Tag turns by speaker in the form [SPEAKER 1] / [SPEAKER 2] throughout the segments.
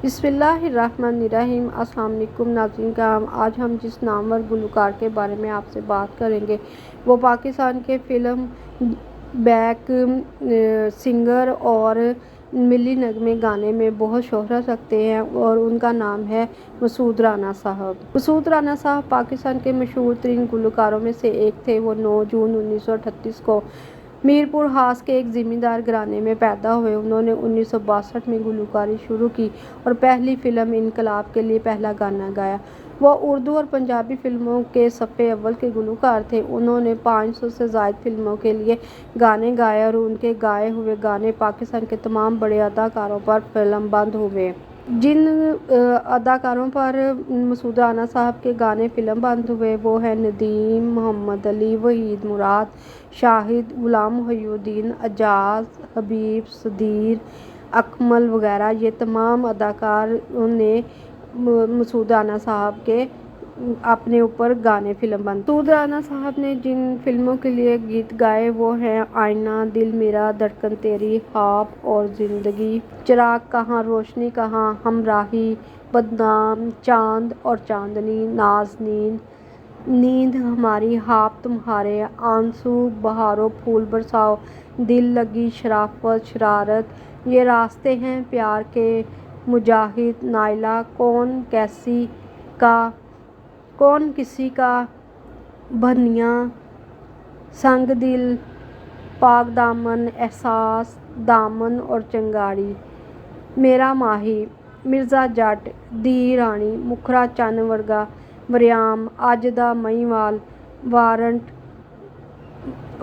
[SPEAKER 1] बिस्मिल्लाहिर्रहमानिर्रहीम। अस्सलाम वालेकुम नाज़रीन करام। आज हम जिस नामवर गुलकार के बारे में आपसे बात करेंगे वो पाकिस्तान के फिल्म बैक सिंगर और मिली नगमे गाने में बहुत शोहरत रखते हैं और उनका नाम है मसूद राना साहब। मसूद राना साहब पाकिस्तान के मशहूर तरीन गुलकारों में से एक थे। वो 9 जून 1938 को मीरपुर हास के एक ज़मींदार घराने में पैदा हुए। उन्होंने 1962 में गुलकारी शुरू की और पहली फ़िल्म इनकलाब के लिए पहला गाना गाया। वह उर्दू और पंजाबी फ़िल्मों के सफ़े अव्वल के गुलकार थे। उन्होंने 500 से ज़ायद फ़िल्मों के लिए गाने गाए और उनके गाए हुए गाने पाकिस्तान के तमाम बड़े अदाकारों पर फिल्मबंद हुए। जिन अदाकारों पर मसूद राना साहब के गाने फिल्मबंद हुए वो हैं नदीम, मोहम्मद अली, वहीद मुराद, शाहिद, गुलाम मोहिउद्दीन, अजाज, हबीब, सदीर, अकमल वगैरह। ये तमाम अदाकारों ने मसूद राना साहब के अपने ऊपर गाने फिल्मबंद। मसूद राना साहब ने जिन फिल्मों के लिए गीत गाए वो हैं आईना, दिल मेरा, धड़कन तेरी, ख्वाब और ज़िंदगी, चिराग कहाँ, रोशनी कहाँ, हमराही, बदनाम, चांद और चांदनी, नाज़नीन, नींद हमारी, ख्वाब तुम्हारे, आंसू, बहारों फूल बरसाओ, दिल लगी, शराफत, शरारत, ये रास्ते हैं प्यार के, मुजाहिद, नाइला, कौन किसी का, बनियां, संग दिल, पाक दामन, एहसास, दामन और चंगारी, मेरा माही, मिर्ज़ा जट, धी रानी, मुखरा चन्न वर्गा, मरियाम, अज दा महिवाल, वारंट,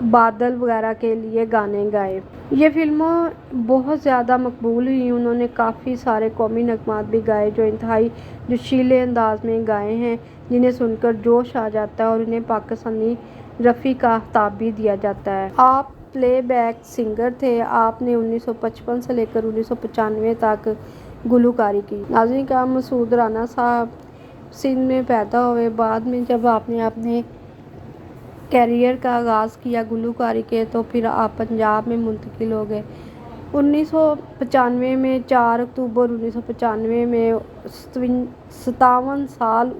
[SPEAKER 1] बादल वगैरह के लिए गाने गाए। ये फिल्में बहुत ज़्यादा मकबूल हुई। उन्होंने काफ़ी सारे कौमी नगमात भी गाए जो इंतहाई जोशीले अंदाज में गाए हैं, जिन्हें सुनकर जोश आ जाता है और उन्हें पाकिस्तानी रफ़ी का खिताब भी दिया जाता है। आप प्लेबैक सिंगर थे। आपने 1955 से लेकर 1995 तक गुलकारी की। नाज़रीन का मसूद राना साहब सिंध में पैदा हुए। बाद में जब आपने अपने कैरियर का आगाज़ किया गुलकारी के तो फिर आप पंजाब में मुंतकिल हो गए। 1995 में 4 अक्टूबर 1995 में 57 साल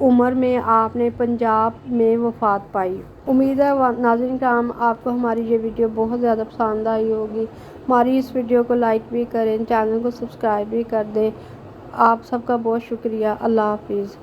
[SPEAKER 1] उम्र में आपने पंजाब में वफ़ात पाई। उम्मीद है नाज़रीन करम आपको हमारी ये वीडियो बहुत ज़्यादा पसंद आई होगी। हमारी इस वीडियो को लाइक भी करें, चैनल को सब्सक्राइब भी कर दें। आप सबका बहुत शुक्रिया। अल्लाह हाफिज़।